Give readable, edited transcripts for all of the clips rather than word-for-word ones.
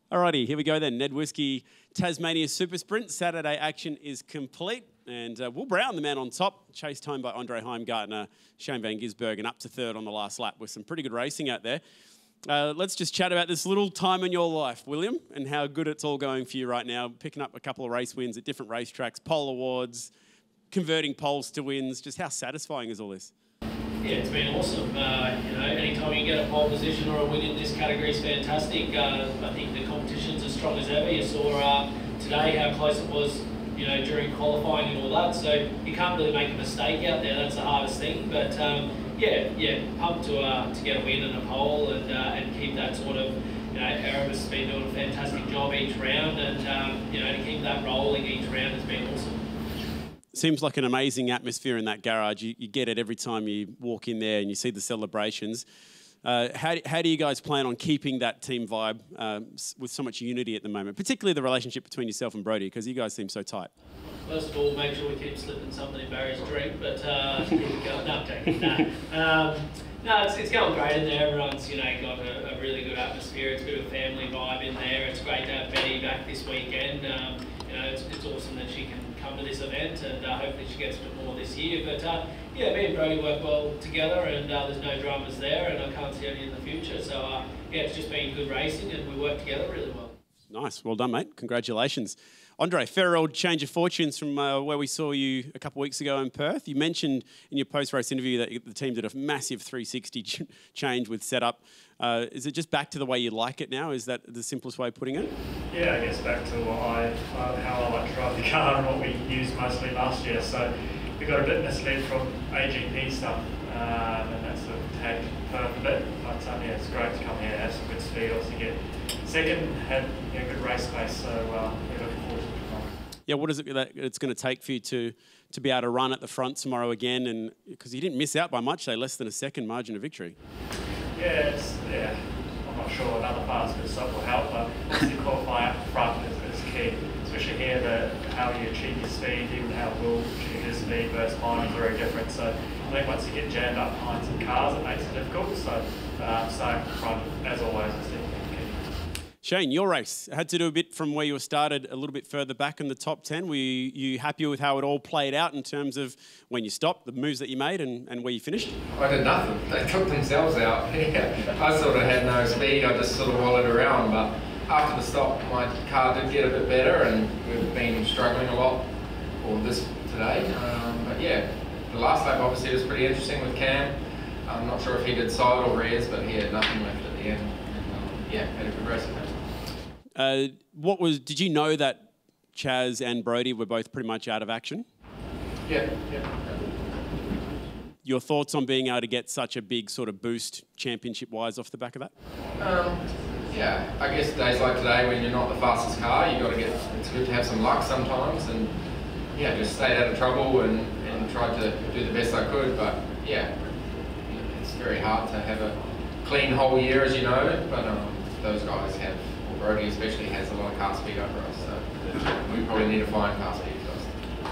Alrighty, here we go then. NED Whisky Tasmania SuperSprint. Saturday action is complete. And Will Brown, the man on top, chased home by Andre Heimgartner, Shane Van Gisbergen, up to third on the last lap with some pretty good racing out there. Let's just chat about this little time in your life, William, and how good it's all going for you right now. Picking up a couple of race wins at different racetracks, pole awards, converting poles to wins. Just how satisfying is all this? Yeah, it's been awesome. Anytime you get a pole position or a win in this category is fantastic. I think the competition's as strong as ever. You saw today how close it was, during qualifying and all that. So you can't really make a mistake out there. That's the hardest thing. But pumped to get a win and a pole and keep that sort of. Erebus has been doing a fantastic job each round, and to keep that rolling each round has been awesome. Seems like an amazing atmosphere in that garage. You get it every time you walk in there and you see the celebrations. How do you guys plan on keeping that team vibe with so much unity at the moment, particularly the relationship between yourself and Brody, because you guys seem so tight? First of all, make sure we keep slipping something in Barry's drink, but keep it going. No, I'm joking. No, it's going great in there. Everyone's got a really good atmosphere. It's a bit of a family vibe in there. It's great to have Betty back this weekend. It's awesome that she can come to this event, and hopefully she gets a bit more this year. But me and Brody work well together, and there's no dramas there, and I can't see any in the future. So it's just been good racing, and we work together really well. Nice, well done, mate. Congratulations. Andre, fair old change of fortunes from where we saw you a couple of weeks ago in Perth. You mentioned in your post-race interview that the team did a massive 360 change with setup. Is it just back to the way you like it now? Is that the simplest way of putting it? Yeah, I guess back to how I like to drive the car and what we used mostly last year. So we got a bit misled from AGP stuff, and that sort of tagged Perth a bit. But it's great to come here and have some good speed. Also get second, had good race pace. So we're looking forward to it. Yeah, what is it that it's going to take for you to be able to run at the front tomorrow again? And because you didn't miss out by much, less than a second margin of victory. Yeah, I'm not sure another fast bit of stuff will help, but obviously qualifying up front is key. Especially here, how you achieve your speed, even how we'll achieve his speed versus mine is very different. So I think once you get jammed up behind some cars, it makes it difficult. So starting up front, as always, is definitely key. Shane, your race had to do a bit from where you started, a little bit further back in the top 10. Were you happy with how it all played out in terms of when you stopped, the moves that you made, and where you finished? I did nothing. They took themselves out. I sort of had no speed. I just sort of wallowed around. But after the stop, my car did get a bit better, and we've been struggling a lot for this today. But yeah, the last lap obviously was pretty interesting with Cam. I'm not sure if he did side or rears, but he had nothing left at the end. And, had a good race. Did you know that Chaz and Brody were both pretty much out of action? Yeah. Your thoughts on being able to get such a big sort of boost championship-wise off the back of that? Yeah, I guess days like today when you're not the fastest car, it's good to have some luck sometimes, and just stayed out of trouble and tried to do the best I could. But it's very hard to have a clean whole year, as you know, but those guys have, Brody especially has a lot of car speed over us, so we probably need to find car speed first.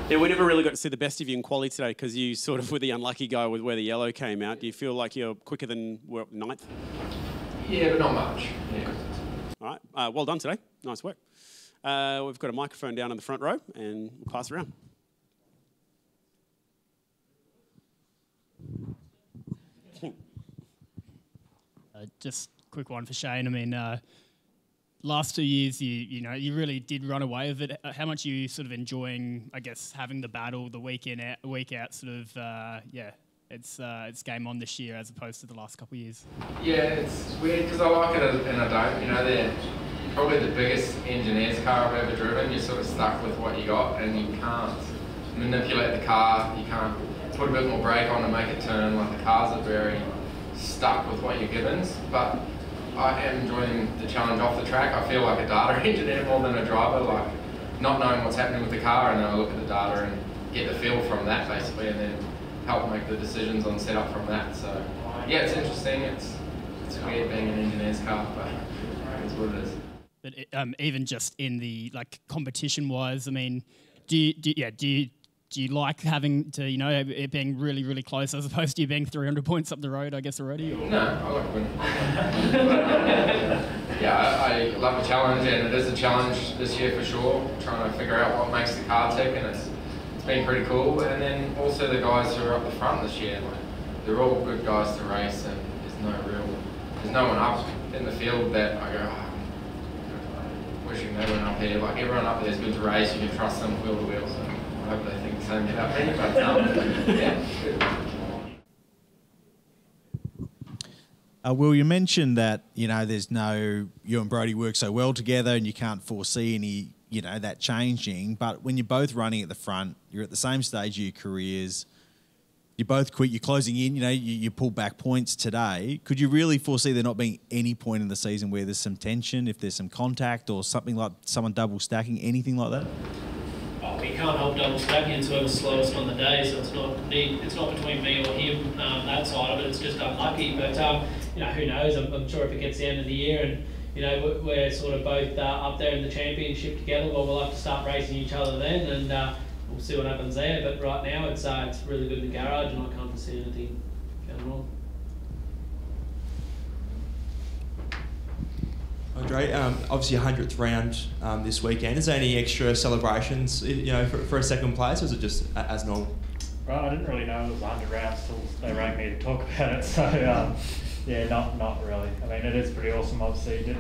Yeah, we never really got to see the best of you in quali today because you sort of were the unlucky guy with where the yellow came out. Do you feel like you're quicker than ninth? Yeah, but not much. Yeah. All right, well done today. Nice work. We've got a microphone down in the front row and we'll pass it around. Just a quick one for Shane. I mean, last 2 years, you really did run away with it. How much are you sort of enjoying, I guess, having the battle, the week in, week out, sort of, it's game on this year as opposed to the last couple of years? Yeah, it's weird because I like it and I don't. They're probably the biggest engineer's car I've ever driven. You're sort of stuck with what you got and you can't manipulate the car. You can't put a bit more brake on to make it turn. Like the cars are very stuck with what you're given. But I am enjoying the challenge off the track. I feel like a data engineer more than a driver, like not knowing what's happening with the car, and then I look at the data and get the feel from that basically, and then help make the decisions on setup from that. So yeah, it's interesting. It's weird being an engineer's car, but it's what it is. But even just in the competition wise, I mean, do you like having to, it being really, really close as opposed to you being 300 points up the road, I guess, already? Or? No, I like winning. Yeah, I love a challenge, and it is a challenge this year for sure, trying to figure out what makes the car tick, and it's been pretty cool. And then also the guys who are up the front this year, like, they're all good guys to race, and there's no one up in the field that I go, wishing they weren't up here. Like, everyone up there is good to race, you can trust them wheel to wheel, so I hope they think the same about me, but yeah. Will, you mentioned that, you and Brodie work so well together and you can't foresee any, that changing. But when you're both running at the front, you're at the same stage of your careers, you're both quick, you're closing in, you pull back points today. Could you really foresee there not being any point in the season where there's some tension, if there's some contact or something like someone double stacking, anything like that? Oh, we can't help double stacking. It's whoever's slowest on the day, so it's not between me or him, that side of it. It's just unlucky. But who knows? I'm sure if it gets the end of the year and we're sort of both up there in the championship together, well, we'll have to start racing each other then, and we'll see what happens there. But right now, it's really good in the garage, and I can't foresee anything going wrong. Andre, obviously 100th round this weekend. Is there any extra celebrations, for a second place, or is it just as normal? Well, I didn't really know it was 100 rounds till they rang me to talk about it. So yeah, not really. I mean, it is pretty awesome. Obviously,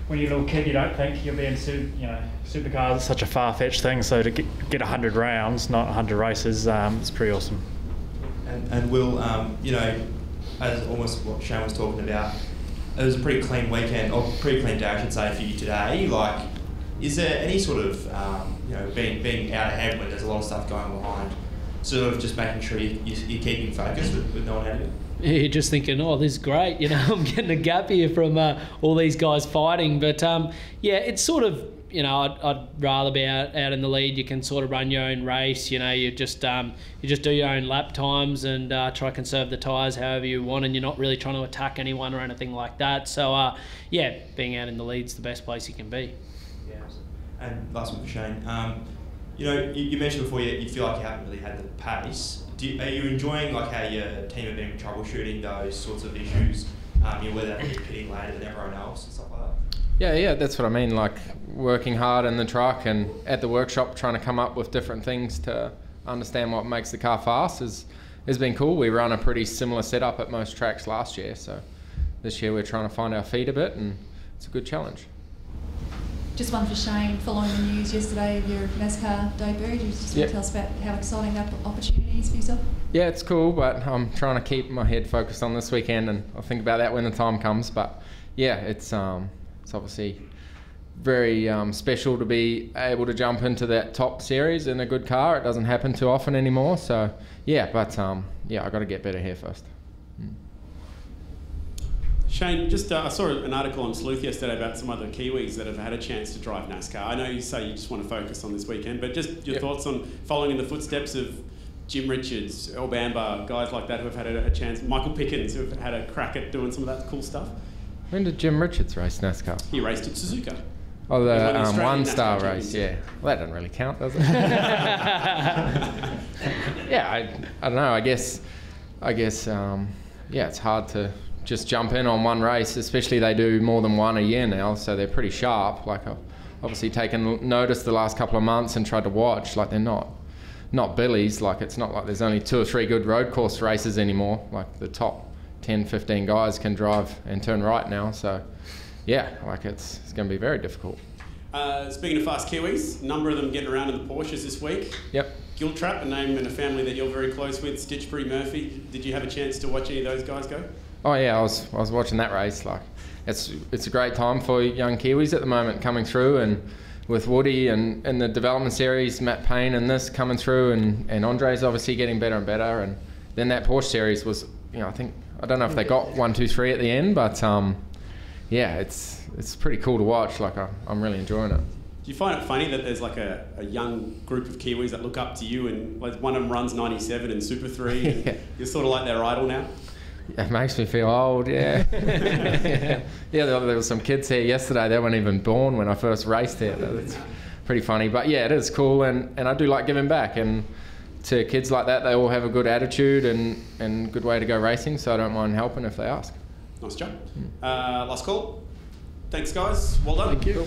when you're a little kid, you don't think you'll be in supercars. It's such a far-fetched thing. So to get 100 rounds, not 100 races, it's pretty awesome. And Will, as almost what Shane was talking about, it was a pretty clean weekend, or pretty clean day, I should say, for you today. Like, is there any sort of, being out ahead when there's a lot of stuff going behind, sort of just making sure you're keeping focus with no one out of it? Yeah, you're just thinking, oh, this is great. I'm getting a gap here from all these guys fighting. But yeah, it's sort of, I'd rather be out in the lead. You can sort of run your own race. You just do your own lap times and try to conserve the tyres however you want, and you're not really trying to attack anyone or anything like that. So yeah, being out in the lead's the best place you can be. Yeah. And last one for Shane. You mentioned before you feel like you haven't really had the pace. Are you enjoying how your team have been troubleshooting those sorts of issues? Whether you're pitting later than everyone else and stuff like that. Yeah, that's what I mean. Like, working hard in the truck and at the workshop, trying to come up with different things to understand what makes the car fast has been cool. We run a pretty similar setup at most tracks last year, so this year we're trying to find our feet a bit, and it's a good challenge. Just one for Shane, following the news yesterday of your NASCAR debut. Do you just want to tell us about how exciting that opportunity is for yourself? Yeah, it's cool, but I'm trying to keep my head focused on this weekend, and I'll think about that when the time comes. But yeah, it's obviously very special to be able to jump into that top series in a good car. It doesn't happen too often anymore, so yeah, but I've got to get better here first. Shane, just I saw an article on Sleuth yesterday about some other Kiwis that have had a chance to drive NASCAR. I know you say you just want to focus on this weekend, but just your thoughts on following in the footsteps of Jim Richards, Earl Bamber, guys like that who have had a chance, Michael Pickens, who have had a crack at doing some of that cool stuff. When did Jim Richards race NASCAR? He raced at Suzuka. Oh, the one-star race, yeah. Well, that doesn't really count, does it? Yeah, I don't know. I guess, it's hard to just jump in on one race, especially they do more than one a year now, so they're pretty sharp. Like, I've obviously taken notice the last couple of months and tried to watch. Like, they're not billies. Like, it's not like there's only 2 or 3 good road course races anymore. Like, the top 10, 15 guys can drive and turn right now, so yeah, like it's going to be very difficult. Speaking of fast Kiwis, a number of them getting around in the Porsches this week. Yep. Giltrap, a name and a family that you're very close with, Stitchbury, Murphy. Did you have a chance to watch any of those guys go? Oh yeah, I was watching that race. Like, it's a great time for young Kiwis at the moment coming through, and with Woody and the development series, Matt Payne and this coming through, and Andre's obviously getting better and better, and then that Porsche series was, I don't know if they got 1, 2, 3 at the end, but yeah, it's pretty cool to watch. Like, I'm really enjoying it. Do you find it funny that there's like a young group of Kiwis that look up to you, and like one of them runs 97 in Super 3, and yeah. You're sort of like their idol now? It makes me feel old, yeah. Yeah, there was some kids here yesterday, they weren't even born when I first raced here. It's pretty funny, but yeah, it is cool, and I do like giving back, and to kids like that, they all have a good attitude and good way to go racing, so I don't mind helping if they ask. Nice job. Last call. Thanks, guys. Well done. Thank you.